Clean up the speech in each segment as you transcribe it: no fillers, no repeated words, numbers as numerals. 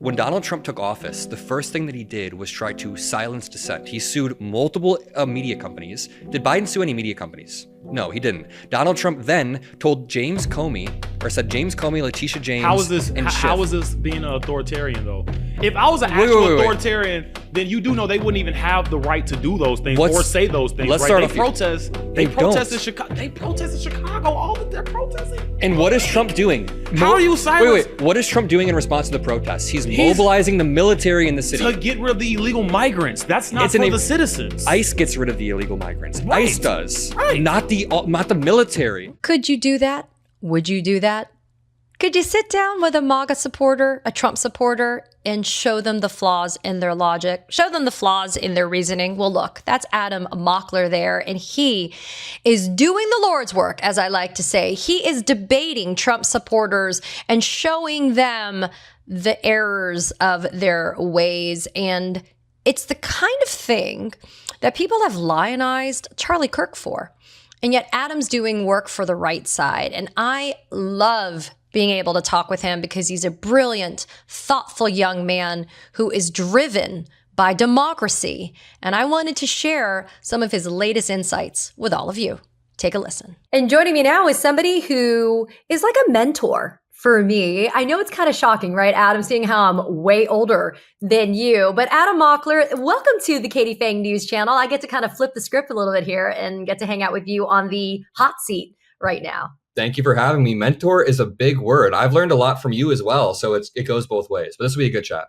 When Donald Trump took office, the first thing that he did was try to silence dissent. He sued multiple media companies. Did Biden sue any media companies? No, he didn't. Donald Trump then told James Comey, or said James Comey, Letitia James, how is this? and How Schiff. is this being an authoritarian though? If I was an actual authoritarian, then you do know they wouldn't even have the right to do those things or say those things. Let's right? start They off here. protest. They protest in don't. Chicago. They protest in Chicago. All that they're protesting. And what is Trump doing? How are you silence? Wait. What is Trump doing in response to the protests? He's mobilizing the military in the city. To get rid of the illegal migrants. That's not for the citizens. ICE gets rid of the illegal migrants. Right. ICE does. Right. Not the military. Could you do that? Would you do that? Could you sit down with a MAGA supporter, a Trump supporter, and show them the flaws in their logic, show them the flaws in their reasoning? Well, look, that's Adam Mockler there, and he is doing the Lord's work, as I like to say. He is debating Trump supporters and showing them the errors of their ways. And it's the kind of thing that people have lionized Charlie Kirk for. And yet Adam's doing work for the right side. And I love being able to talk with him because he's a brilliant, thoughtful young man who is driven by democracy. And I wanted to share some of his latest insights with all of you. Take a listen. And joining me now is somebody who is like a mentor for me. I know it's kind of shocking, right, Adam, seeing how I'm way older than you. But Adam Mockler, welcome to the Katie Phang News Channel. I get to kind of flip the script a little bit here and get to hang out with you on the hot seat right now. Thank you for having me. Mentor is a big word. I've learned a lot from you as well, so it goes both ways. But this will be a good chat.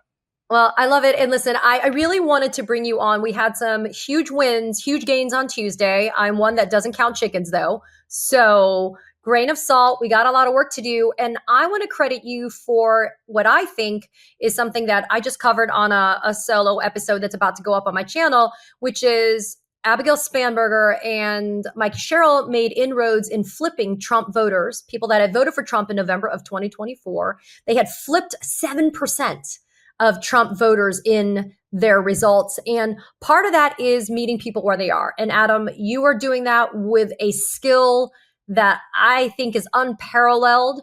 Well, I love it. And listen, I really wanted to bring you on. We had some huge wins, huge gains on Tuesday. I'm one that doesn't count chickens, though. So grain of salt, we got a lot of work to do. And I want to credit you for what I think is something that I just covered on a solo episode that's about to go up on my channel, which is Abigail Spanberger and Mike Sherrill made inroads in flipping Trump voters, people that had voted for Trump in November of 2024. They had flipped 7% of Trump voters in their results. And part of that is meeting people where they are. And Adam, you are doing that with a skill that I think is unparalleled.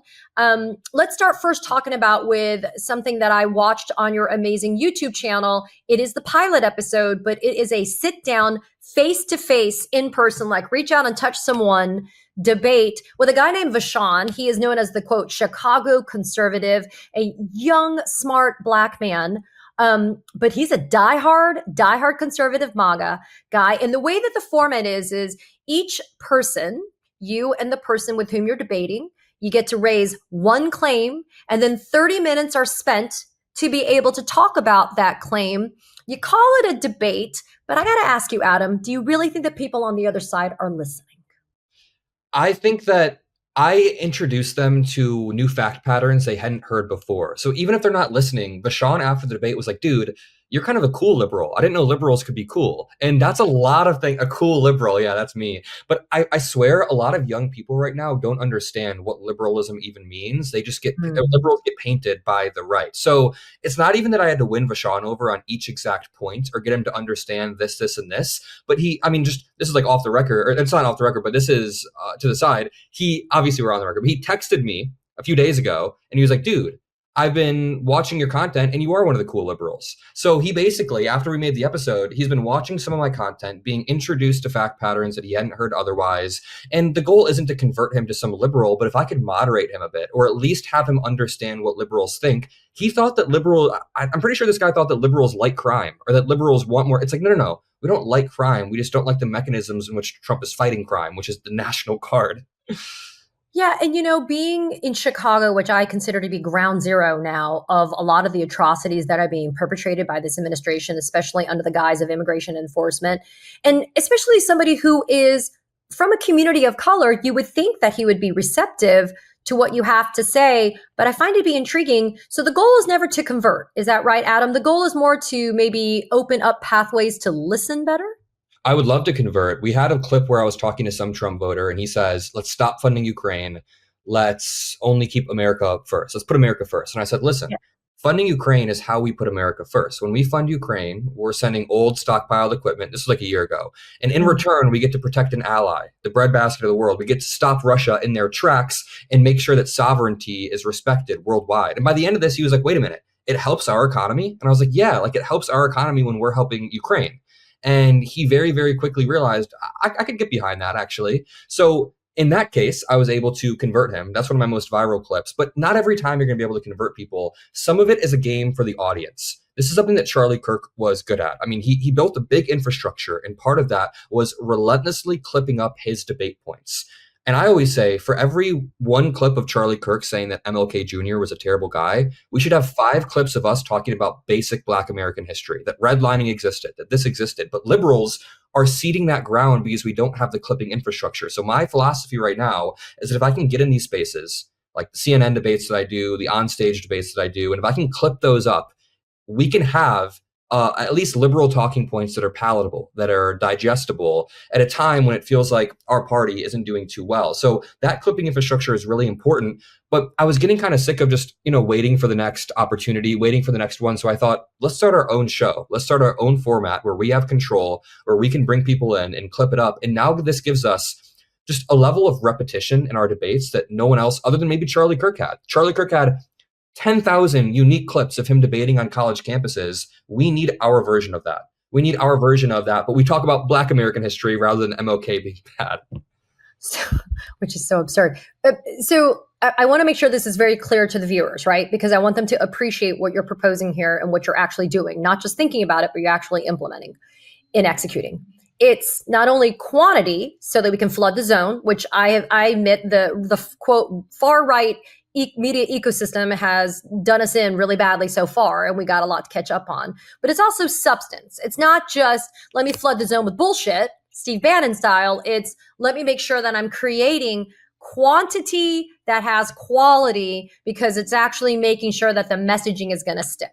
Let's start first talking about with something that I watched on your amazing YouTube channel. It is the pilot episode, but it is a sit down, face-to-face, in person, like reach out and touch someone debate with a guy named Vashon. He is known as the, quote, Chicago conservative, a young, smart Black man. But he's a diehard conservative MAGA guy. And the way that the format is each person, you and the person with whom you're debating, you get to raise one claim, and then 30 minutes are spent to be able to talk about that claim. You call it a debate, but I got to ask you, Adam, do you really think that people on the other side are listening? I think that I introduced them to new fact patterns they hadn't heard before. So even if they're not listening, Bashan after the debate was like, dude, you're kind of a cool liberal. I didn't know liberals could be cool. And that's a lot of things. A cool liberal. Yeah, that's me. But I swear a lot of young people right now don't understand what liberalism even means. They just liberals get painted by the right. So it's not even that I had to win Vashon over on each exact point or get him to understand this, this, and this. But this is like off the record, or it's not off the record, but this is to the side. Obviously we're on the record, but he texted me a few days ago and he was like, dude, I've been watching your content and you are one of the cool liberals. So he basically, after we made the episode, he's been watching some of my content, being introduced to fact patterns that he hadn't heard otherwise. And the goal isn't to convert him to some liberal, but if I could moderate him a bit, or at least have him understand what liberals think. He thought that I'm pretty sure this guy thought that liberals like crime, or that liberals want more. It's like, no. We don't like crime. We just don't like the mechanisms in which Trump is fighting crime, which is the National Guard. Yeah. And, being in Chicago, which I consider to be ground zero now of a lot of the atrocities that are being perpetrated by this administration, especially under the guise of immigration enforcement, and especially somebody who is from a community of color, you would think that he would be receptive to what you have to say. But I find it to be intriguing. So the goal is never to convert. Is that right, Adam? The goal is more to maybe open up pathways to listen better? I would love to convert. We had a clip where I was talking to some Trump voter and he says, let's stop funding Ukraine. Let's only keep America first. Let's put America first. And I said, listen, funding Ukraine is how we put America first. When we fund Ukraine, we're sending old stockpiled equipment. This was like a year ago. And in return, we get to protect an ally, the breadbasket of the world. We get to stop Russia in their tracks and make sure that sovereignty is respected worldwide. And by the end of this, he was like, wait a minute. it helps our economy. And I was like, yeah, like it helps our economy when we're helping Ukraine. And he very, very quickly realized I could get behind that actually. So in that case, I was able to convert him. That's one of my most viral clips. But not every time you're going to be able to convert people. Some of it is a game for the audience. This is something that Charlie Kirk was good at. I mean, he built a big infrastructure, and part of that was relentlessly clipping up his debate points. And I always say, for every one clip of Charlie Kirk saying that MLK Jr. was a terrible guy, we should have 5 clips of us talking about basic Black American history, that redlining existed, that this existed. But liberals are ceding that ground because we don't have the clipping infrastructure. So my philosophy right now is that if I can get in these spaces, like the CNN debates that I do, the onstage debates that I do, and if I can clip those up, we can have at least liberal talking points that are palatable, that are digestible at a time when it feels like our party isn't doing too well. So that clipping infrastructure is really important. But I was getting kind of sick of just, waiting for the next opportunity, waiting for the next one. So I thought, let's start our own show. Let's start our own format where we have control, where we can bring people in and clip it up. And now this gives us just a level of repetition in our debates that no one else, other than maybe Charlie Kirk had. Charlie Kirk had 10,000 unique clips of him debating on college campuses. We need our version of that. But we talk about Black American history rather than MLK being bad. Which is so absurd. So I want to make sure this is very clear to the viewers, right? Because I want them to appreciate what you're proposing here and what you're actually doing, not just thinking about it, but you're actually implementing and executing. It's not only quantity so that we can flood the zone, which I admit the quote far right media ecosystem has done us in really badly so far, and we got a lot to catch up on. But it's also substance. It's not just let me flood the zone with bullshit, Steve Bannon style. It's let me make sure that I'm creating quantity that has quality, because it's actually making sure that the messaging is going to stick.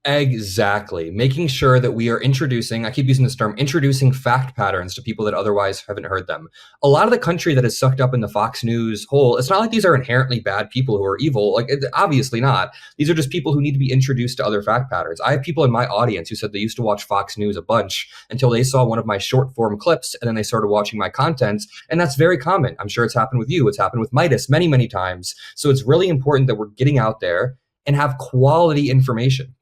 Exactly. Making sure that we are introducing, I keep using this term, introducing fact patterns to people that otherwise haven't heard them. A lot of the country that is sucked up in the Fox News hole, it's not like these are inherently bad people who are evil. Like, obviously not. These are just people who need to be introduced to other fact patterns. I have people in my audience who said they used to watch Fox News a bunch until they saw one of my short form clips, and then they started watching my content. And that's very common. I'm sure it's happened with you. It's happened with Midas many, many times. So it's really important that we're getting out there and have quality information.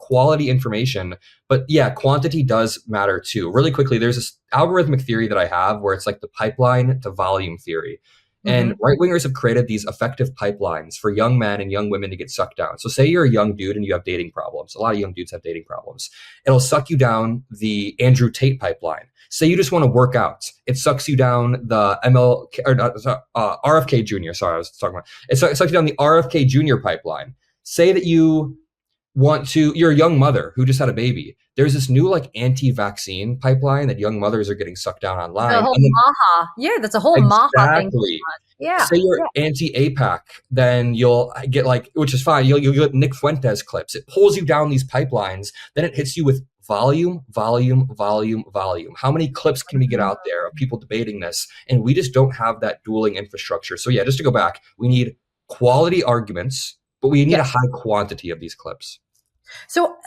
But yeah, quantity does matter too. Really quickly, there's this algorithmic theory that I have where it's like the pipeline to volume theory. And right-wingers have created these effective pipelines for young men and young women to get sucked down. So say you're a young dude and you have dating problems. A lot of young dudes have dating problems. It'll suck you down the Andrew Tate pipeline. Say you just want to work out. It sucks you down the RFK Jr. Sorry, I was talking about. It sucks you down the RFK Jr. pipeline. Say that you're a young mother who just had a baby. There's this new like anti-vaccine pipeline that young mothers are getting sucked down online. The whole MAGA. Yeah, that's a whole MAGA thing. Yeah. Say you're anti-APAC, then you'll get which is fine. You'll get Nick Fuentes clips. It pulls you down these pipelines. Then it hits you with volume. How many clips can we get out there of people debating this? And we just don't have that dueling infrastructure. So yeah, just to go back, we need quality arguments, but we need a high quantity of these clips. So,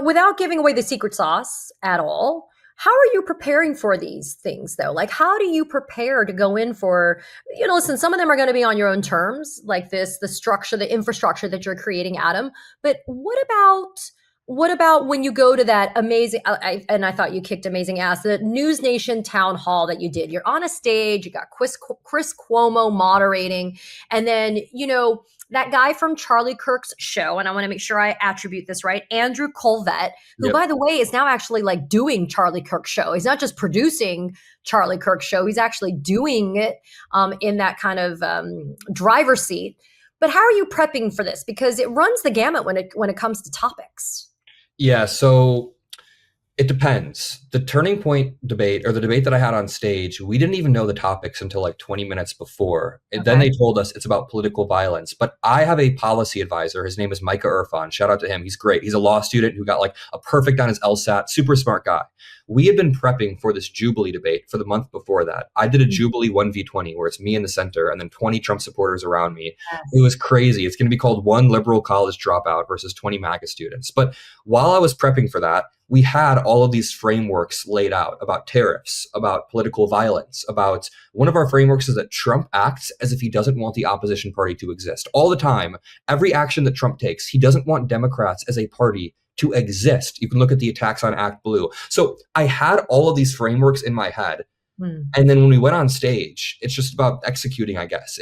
without giving away the secret sauce at all, how are you preparing for these things though? Like, how do you prepare to go in for, listen, some of them are going to be on your own terms, like the structure, the infrastructure that you're creating, Adam. But what about when you go to that amazing, and I thought you kicked amazing ass, the News Nation town hall that you did? You're on a stage, you got Chris Cuomo moderating, and then, that guy from Charlie Kirk's show, and I want to make sure I attribute this right, Andrew Colvett, who, by the way, is now actually like doing Charlie Kirk's show. He's not just producing Charlie Kirk's show, he's actually doing it in that kind of driver's seat. But how are you prepping for this? Because it runs the gamut when it comes to topics. Yeah, so it depends. The Turning Point debate, or the debate that I had on stage, we didn't even know the topics until like 20 minutes before. And then they told us it's about political violence. But I have a policy advisor. His name is Micah Irfan. Shout out to him. He's great. He's a law student who got like a perfect on his LSAT. Super smart guy. We had been prepping for this Jubilee debate for the month before that. I did a Jubilee 1v20 where it's me in the center and then 20 Trump supporters around me. Yes. It was crazy. It's going to be called one liberal college dropout versus 20 MAGA students. But while I was prepping for that, we had all of these frameworks laid out about tariffs, about political violence, about one of our frameworks is that Trump acts as if he doesn't want the opposition party to exist. All the time, every action that Trump takes, he doesn't want Democrats as a party to exist. You can look at the attacks on Act Blue. So I had all of these frameworks in my head. And then when we went on stage, it's just about executing, I guess.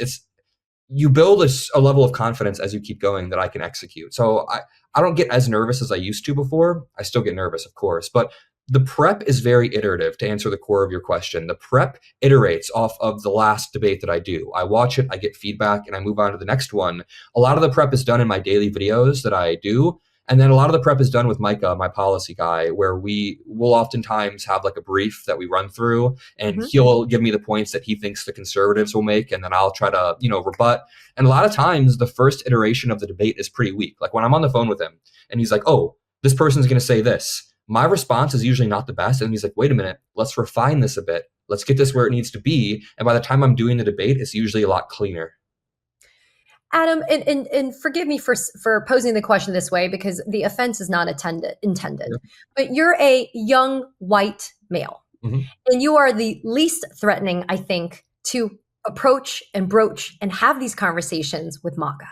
You build a level of confidence as you keep going that I can execute. So I don't get as nervous as I used to before. I still get nervous, of course, but the prep is very iterative to answer the core of your question. The prep iterates off of the last debate that I do. I watch it, I get feedback, and I move on to the next one. A lot of the prep is done in my daily videos that I do. And then a lot of the prep is done with Micah, my policy guy, where we will oftentimes have like a brief that we run through, and he'll give me the points that he thinks the conservatives will make, and then I'll try to, rebut. And a lot of times the first iteration of the debate is pretty weak. Like when I'm on the phone with him and he's like, oh, this person's going to say this. My response is usually not the best. And he's like, wait a minute, let's refine this a bit. Let's get this where it needs to be. And by the time I'm doing the debate, it's usually a lot cleaner. Adam, and forgive me for posing the question this way, because the offense is not intended, but you're a young white male, and you are the least threatening, I think, to approach and broach and have these conversations with MAGA.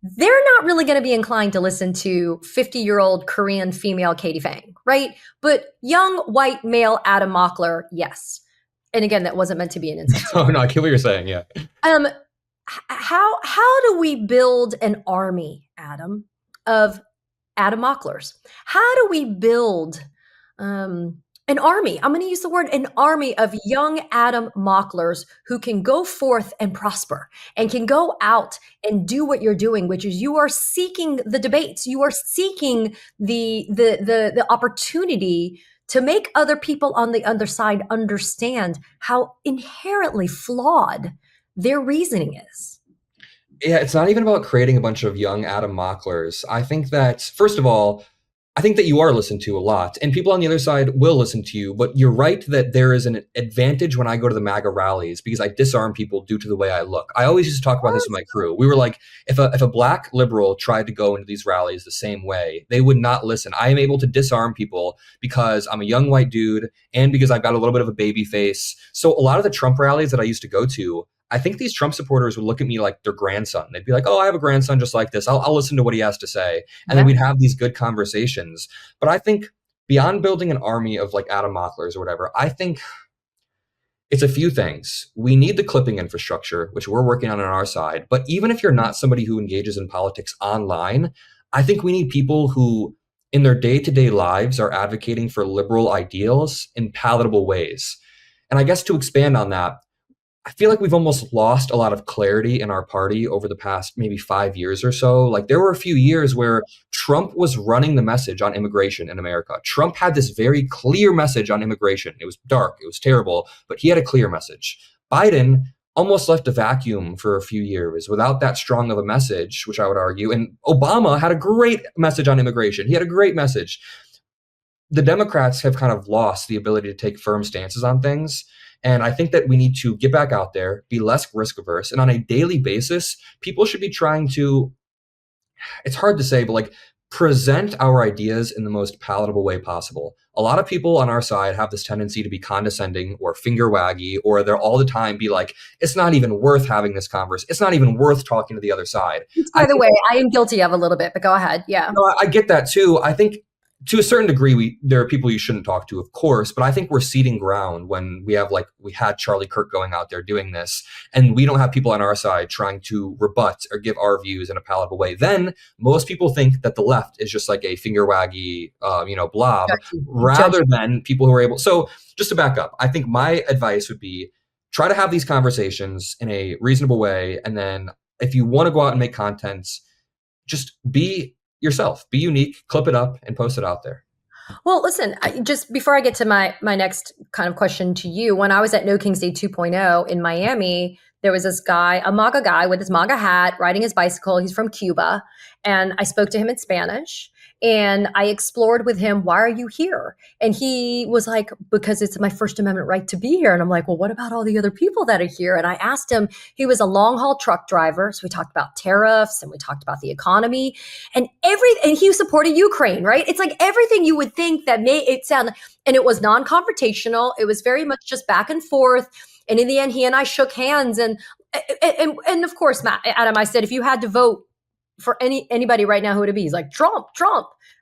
They're not really going to be inclined to listen to 50-year-old Korean female Katie Phang, right? But young white male Adam Mockler, yes. And again, that wasn't meant to be an insult. Oh, no, I get what you're saying, yeah. How do we build an army, Adam, of Adam Mocklers? How do we build an army? I'm going to use the word an army of young Adam Mocklers who can go forth and prosper and can go out and do what you're doing, which is you are seeking the debates. You are seeking the opportunity to make other people on the other side understand how inherently flawed their reasoning is. Yeah, it's not even about creating a bunch of young Adam Mocklers. I think that, first of all, I think that you are listened to a lot, and people on the other side will listen to you, but you're right that there is an advantage when I go to the MAGA rallies because I disarm people due to the way I look. I always used to talk about this with my crew. We were like, if a black liberal tried to go into these rallies the same way, they would not listen. I am able to disarm people because I'm a young white dude and because I've got a little bit of a baby face. So a lot of the Trump rallies that I used to go to, I think these Trump supporters would look at me like their grandson. They'd be like, oh, I have a grandson just like this. I'll listen to what he has to say. And then we'd have these good conversations. But I think beyond building an army of like Adam Mocklers or whatever, I think it's a few things. We need the clipping infrastructure, which we're working on our side. But even if you're not somebody who engages in politics online, I think we need people who in their day-to-day lives are advocating for liberal ideals in palatable ways. And I guess to expand on that, I feel like we've almost lost a lot of clarity in our party over the past maybe 5 years or so. Like there were a few years where Trump was running the message on immigration in America. Trump had this very clear message on immigration. It was dark, it was terrible, but he had a clear message. Biden almost left a vacuum for a few years without that strong of a message, which I would argue. And Obama had a great message on immigration. He had a great message. The Democrats have kind of lost the ability to take firm stances on things. And I think that we need to get back out there, be less risk averse. And on a daily basis, people should be trying to, it's hard to say, but like present our ideas in the most palatable way possible. A lot of people on our side have this tendency to be condescending or finger waggy, or they're all the time be like, it's not even worth having this conversation. It's not even worth talking to the other side. By the way, I am guilty of a little bit, but go ahead. Yeah. No, I get that too. I think to a certain degree, there are people you shouldn't talk to, of course, but I think we're ceding ground when we had Charlie Kirk going out there doing this, and we don't have people on our side trying to rebut or give our views in a palatable way. Then most people think that the left is just like a finger waggy, blob, rather than people who are able. So just to back up, I think my advice would be try to have these conversations in a reasonable way. And then if you want to go out and make content, just be yourself, be unique, clip it up and post it out there. Well, listen, just before I get to my next kind of question to you, when I was at No Kings Day 2.0 in Miami, there was this guy, a MAGA guy with his MAGA hat, riding his bicycle. He's from Cuba. And I spoke to him in Spanish. And I explored with him, why are you here? And he was like, because it's my First Amendment right to be here. And I'm like, well, what about all the other people that are here? And I asked him, he was a long haul truck driver. So we talked about tariffs and we talked about the economy and he supported Ukraine, right? It's like everything you would think that made it sound, and it was non-confrontational. It was very much just back and forth. And in the end, he and I shook hands. And of course, Adam, I said, if you had to vote for anybody right now, who would it be? He's like, Trump.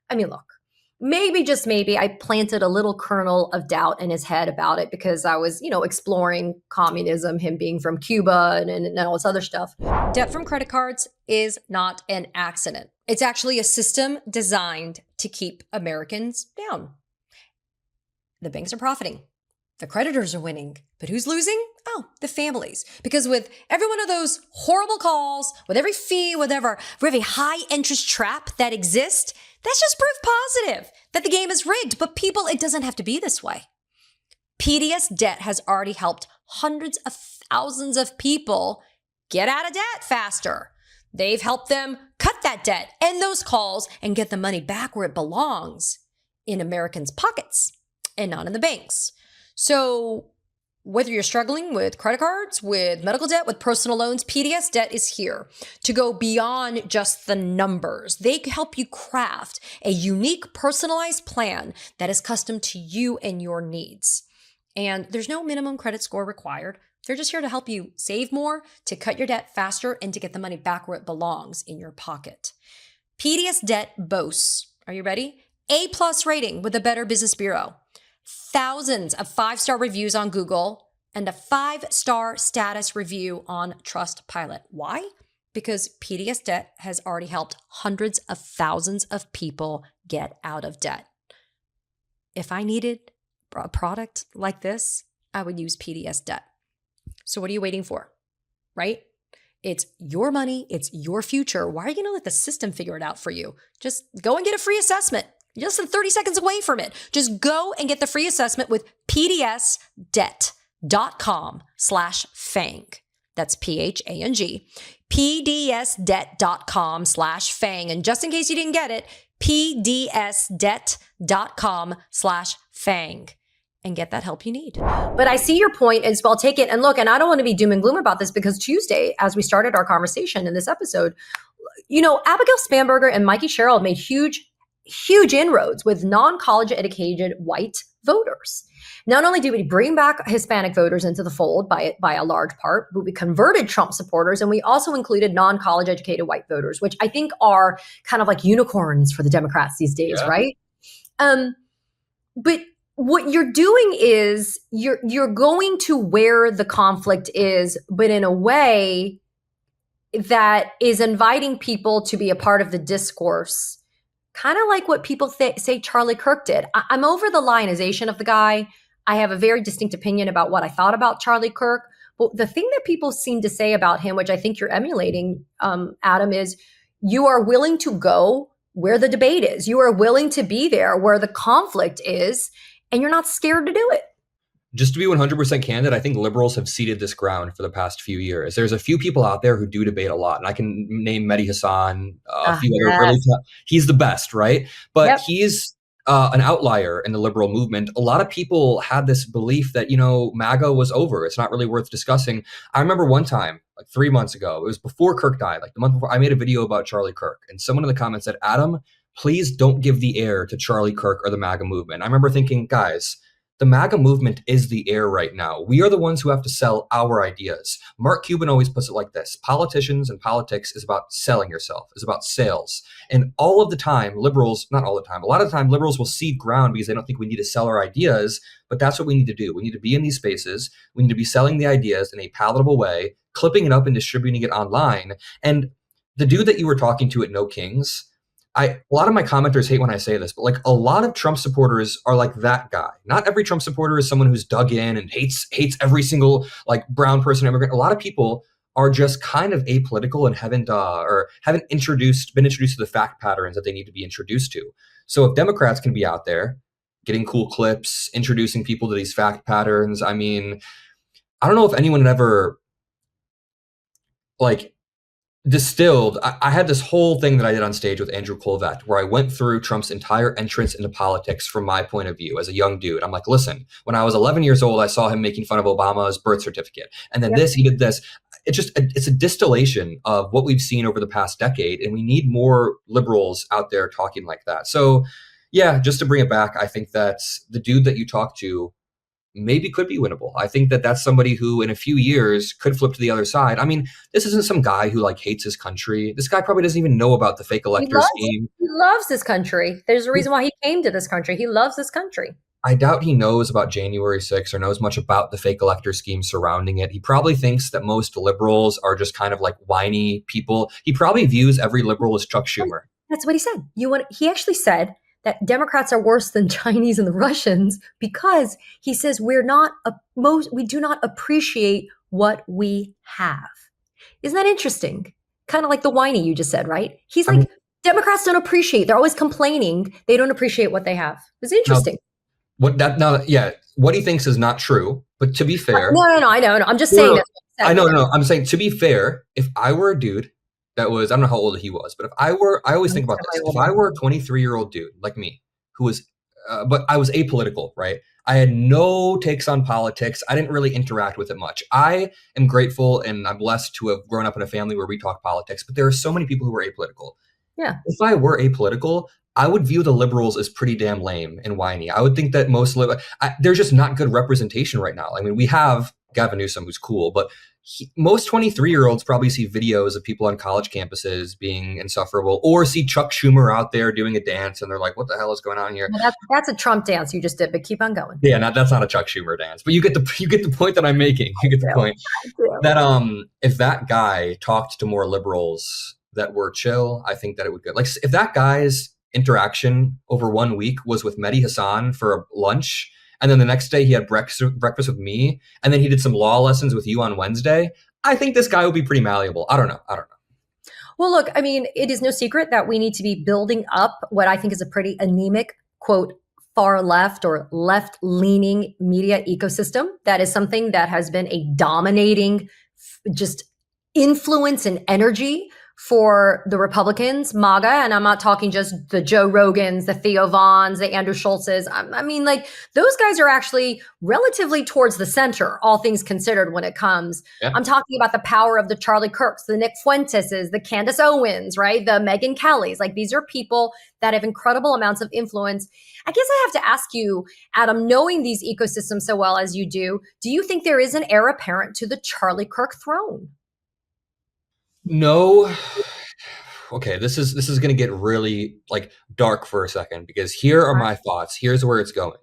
I mean, look, maybe, just maybe, I planted a little kernel of doubt in his head about it because I was, exploring communism, him being from Cuba and all this other stuff. Debt from credit cards is not an accident. It's actually a system designed to keep Americans down. The banks are profiting. The creditors are winning. But who's losing? Oh, the families. Because with every one of those horrible calls, with every fee, whatever, for every high interest trap that exists, that's just proof positive that the game is rigged. But people, it doesn't have to be this way. PDS debt has already helped hundreds of thousands of people get out of debt faster. They've helped them cut that debt, end those calls, and get the money back where it belongs, in Americans' pockets and not in the banks. So whether you're struggling with credit cards, with medical debt, with personal loans, PDS debt is here to go beyond just the numbers. They help you craft a unique, personalized plan that is custom to you and your needs. And there's no minimum credit score required. They're just here to help you save more, to cut your debt faster, and to get the money back where it belongs, in your pocket. PDS debt boasts, are you ready? A+ rating with the Better Business Bureau. Thousands of 5-star reviews on Google and a 5-star status review on Trustpilot. Why? Because PDS debt has already helped hundreds of thousands of people get out of debt. If I needed a product like this, I would use PDS debt. So what are you waiting for? Right? It's your money. It's your future. Why are you going to let the system figure it out for you? Just go and get a free assessment. You're less than 30 seconds away from it. Just go and get the free assessment with pdsdebt.com/Phang. That's Phang. pdsdebt.com/Phang. And just in case you didn't get it, pdsdebt.com/Phang. And get that help you need. But I see your point as well. Take it and look, and I don't want to be doom and gloom about this because Tuesday, as we started our conversation in this episode, Abigail Spanberger and Mikey Sherrill made huge inroads with non-college educated white voters. Not only did we bring back Hispanic voters into the fold by a large part, but we converted Trump supporters, and we also included non-college educated white voters, which I think are kind of like unicorns for the Democrats these days, yeah. Right? But what you're doing is you're going to where the conflict is, but in a way that is inviting people to be a part of the discourse. Kind of like what people say Charlie Kirk did. I'm over the lionization of the guy. I have a very distinct opinion about what I thought about Charlie Kirk. But the thing that people seem to say about him, which I think you're emulating, Adam, is you are willing to go where the debate is. You are willing to be there where the conflict is, and you're not scared to do it. Just to be 100% candid, I think liberals have ceded this ground for the past few years. There's a few people out there who do debate a lot, and I can name Mehdi Hassan, a few other early. He's the best, right? But he's an outlier in the liberal movement. A lot of people had this belief that, MAGA was over. It's not really worth discussing. I remember one time, like 3 months ago, it was before Kirk died, like the month before, I made a video about Charlie Kirk, and someone in the comments said, Adam, please don't give the air to Charlie Kirk or the MAGA movement. I remember thinking, guys, the MAGA movement is the air right now. We are the ones who have to sell our ideas. Mark Cuban always puts it like this. Politicians and politics is about selling yourself, is about sales. And all of the time, liberals, not all the time, a lot of the time, liberals will cede ground because they don't think we need to sell our ideas, but that's what we need to do. We need to be in these spaces. We need to be selling the ideas in a palatable way, clipping it up and distributing it online. And the dude that you were talking to at No Kings, a lot of my commenters hate when I say this, but like a lot of Trump supporters are like that guy. Not every Trump supporter is someone who's dug in and hates every single like brown person, immigrant. A lot of people are just kind of apolitical and haven't been introduced to the fact patterns that they need to be introduced to. So if Democrats can be out there getting cool clips, introducing people to these fact patterns, I mean, I don't know if anyone had ever like distilled. I had this whole thing that I did on stage with Andrew Colvett where I went through Trump's entire entrance into politics from my point of view as a young dude. I'm like, listen, when I was 11 years old, I saw him making fun of Obama's birth certificate. And then he did this. It's a distillation of what we've seen over the past decade. And we need more liberals out there talking like that. So yeah, just to bring it back, I think that the dude that you talked to maybe could be winnable. I think that that's somebody who in a few years could flip to the other side. I mean, this isn't some guy who like hates his country. This guy probably doesn't even know about the fake elector scheme. He loves this country. There's a reason why he came to this country. He loves this country. I doubt he knows about January 6th or knows much about the fake elector scheme surrounding it. He probably thinks that most liberals are just kind of like whiny people. He probably views every liberal as Chuck Schumer. That's what he said. He actually said that Democrats are worse than Chinese and the Russians because he says we do not appreciate what we have. Isn't that interesting? Kind of like the whiny you just said, right? He's like, Democrats don't appreciate. They're always complaining. They don't appreciate what they have. It's interesting. What he thinks is not true. But to be fair, no, I know. I'm just saying. I know. I'm saying to be fair, if I were a dude that was, I don't know how old he was, but I always think about this. If I were a 23-year-old dude like me, who was, but I was apolitical, right? I had no takes on politics. I didn't really interact with it much. I am grateful and I'm blessed to have grown up in a family where we talk politics, but there are so many people who are apolitical. Yeah. If I were apolitical, I would view the liberals as pretty damn lame and whiny. I would think that there's just not good representation right now. I mean, we have Gavin Newsom, who's cool, but most 23-year-olds probably see videos of people on college campuses being insufferable or see Chuck Schumer out there doing a dance and they're like, what the hell is going on here? Well, that's a Trump dance you just did, but keep on going. Yeah, that's not a Chuck Schumer dance, but you get the point that I'm making. You get the point that if that guy talked to more liberals that were chill, I think that it would go. Like if that guy's interaction over 1 week was with Mehdi Hassan for a lunch, and then the next day he had breakfast with me, and then he did some law lessons with you on Wednesday, I think this guy would be pretty malleable. I don't know. Well, look, I mean, it is no secret that we need to be building up what I think is a pretty anemic, quote, far left or left-leaning media ecosystem. That is something that has been a dominating just influence and energy for the Republicans, MAGA, and I'm not talking just the Joe Rogans, the Theo Vaughns, the Andrew Schultzes. I mean, like those guys are actually relatively towards the center, all things considered when it comes. Yeah. I'm talking about the power of the Charlie Kirks, the Nick Fuenteses, the Candace Owens, right? The Megyn Kellys. Like these are people that have incredible amounts of influence. I guess I have to ask you, Adam, knowing these ecosystems so well as you do you think there is an heir apparent to the Charlie Kirk throne? No. Okay, this is going to get really like dark for a second because here are my thoughts. Here's where it's going.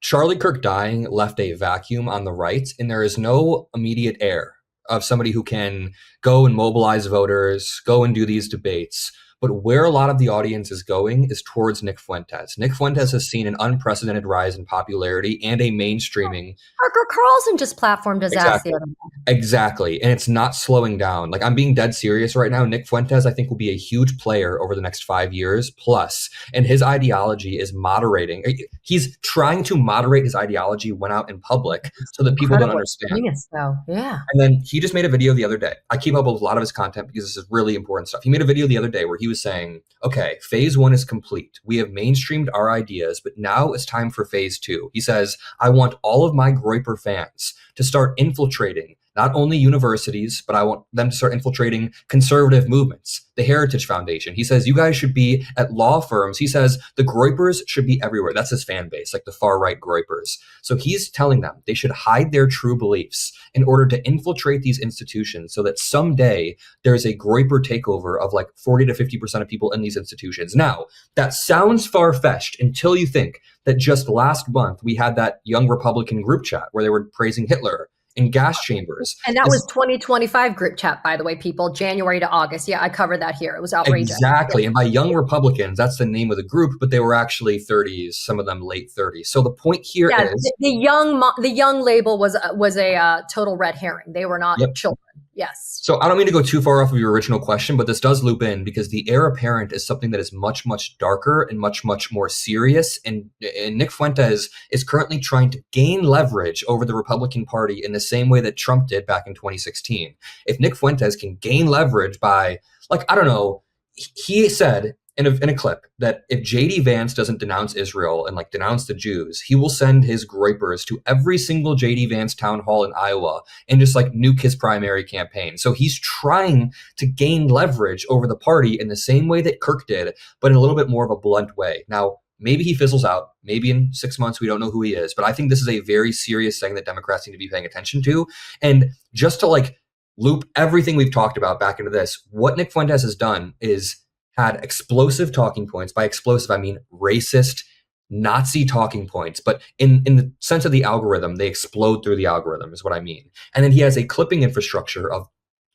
Charlie Kirk dying left a vacuum on the right, and there is no immediate heir of somebody who can go and mobilize voters, go and do these debates. But where a lot of the audience is going is towards Nick Fuentes. Nick Fuentes has seen an unprecedented rise in popularity and a mainstreaming. Parker Carlson just platformed his ass the other day. Exactly. And it's not slowing down. Like I'm being dead serious right now. Nick Fuentes, I think, will be a huge player over the next 5 years plus. And his ideology is moderating. He's trying to moderate his ideology when out in public so that people don't understand. Genius, though. Yeah. And then he just made a video the other day. I keep up with a lot of his content because this is really important stuff. He made a video the other day where he was saying, okay, phase 1 is complete. We have mainstreamed our ideas, but now it's time for phase 2. He says, I want all of my Groyper fans to start infiltrating not only universities, but I want them to start infiltrating conservative movements, the Heritage Foundation. He says, you guys should be at law firms. He says the Groypers should be everywhere. That's his fan base, like the far right Groypers. So he's telling them they should hide their true beliefs in order to infiltrate these institutions so that someday there's a Groyper takeover of like 40 to 50% of people in these institutions. Now, that sounds far-fetched until you think that just last month we had that young Republican group chat where they were praising Hitler in gas chambers. And that was 2025 group chat, by the way, people, January to August. Yeah, I covered that here. It was outrageous. Exactly. And by young Republicans, that's the name of the group, but they were actually 30s, some of them late 30s. So the point here is the young label was a total red herring. They were not children. Yes. So I don't mean to go too far off of your original question, but this does loop in because the heir apparent is something that is much, much darker and much, much more serious. And Nick Fuentes is currently trying to gain leverage over the Republican Party in the same way that Trump did back in 2016. If Nick Fuentes can gain leverage by, like, I don't know, he said in a clip that if JD Vance doesn't denounce Israel and like denounce the Jews, he will send his groypers to every single JD Vance town hall in Iowa and just like nuke his primary campaign. So he's trying to gain leverage over the party in the same way that Kirk did, but in a little bit more of a blunt way. Now, maybe he fizzles out. Maybe in 6 months, we don't know who he is. But I think this is a very serious thing that Democrats need to be paying attention to. And just to like loop everything we've talked about back into this, what Nick Fuentes has done is had explosive talking points. By explosive, I mean racist, Nazi talking points. But in the sense of the algorithm, they explode through the algorithm is what I mean. And then he has a clipping infrastructure of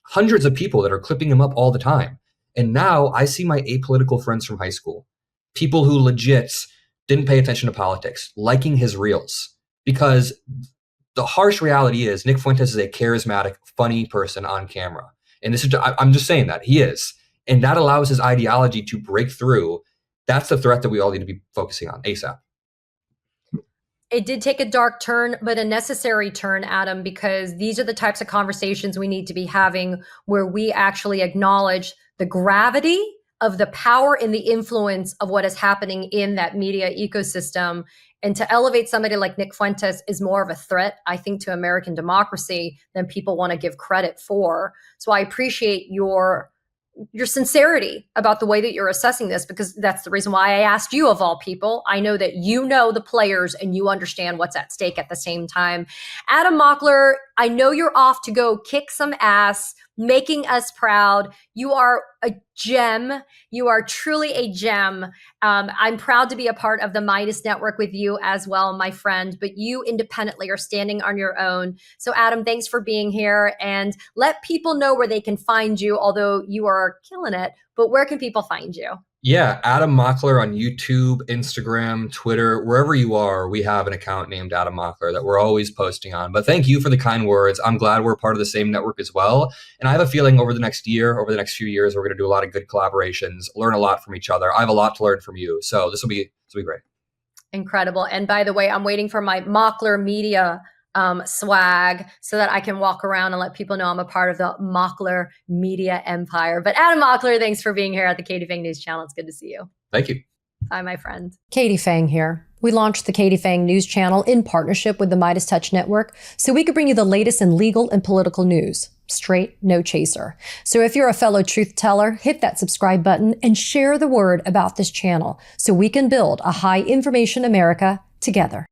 hundreds of people that are clipping him up all the time. And now I see my apolitical friends from high school, people who legit didn't pay attention to politics, liking his reels. Because the harsh reality is Nick Fuentes is a charismatic, funny person on camera. And this is, I'm just saying that he is. And that allows his ideology to break through. That's the threat that we all need to be focusing on ASAP. It did take a dark turn, but a necessary turn, Adam, because these are the types of conversations we need to be having where we actually acknowledge the gravity of the power and the influence of what is happening in that media ecosystem. And to elevate somebody like Nick Fuentes is more of a threat, I think, to American democracy than people want to give credit for. So I appreciate your sincerity about the way that you're assessing this, because that's the reason why I asked you of all people. I know that you know the players and you understand what's at stake at the same time. Adam Mockler, I know you're off to go kick some ass, making us proud. You are a gem. You are truly a gem. I'm proud to be a part of the Midas Network with you as well, my friend, but you independently are standing on your own. So Adam, thanks for being here, and let people know where they can find you, although you are killing it, but where can people find you? Yeah, Adam Mockler on YouTube, Instagram, Twitter, wherever you are, we have an account named Adam Mockler that we're always posting on. But thank you for the kind words. I'm glad we're part of the same network as well. And I have a feeling over the next year, over the next few years, we're going to do a lot of good collaborations, learn a lot from each other. I have a lot to learn from you. So this will be great. Incredible. And by the way, I'm waiting for my Mockler Media swag so that I can walk around and let people know I'm a part of the Mockler media empire. But Adam Mockler, thanks for being here at the Katie Phang News Channel. It's good to see you. Thank you. Bye, my friend. Katie Phang here. We launched the Katie Phang News Channel in partnership with the Midas Touch Network so we could bring you the latest in legal and political news. Straight, no chaser. So if you're a fellow truth teller, hit that subscribe button and share the word about this channel so we can build a high information America together.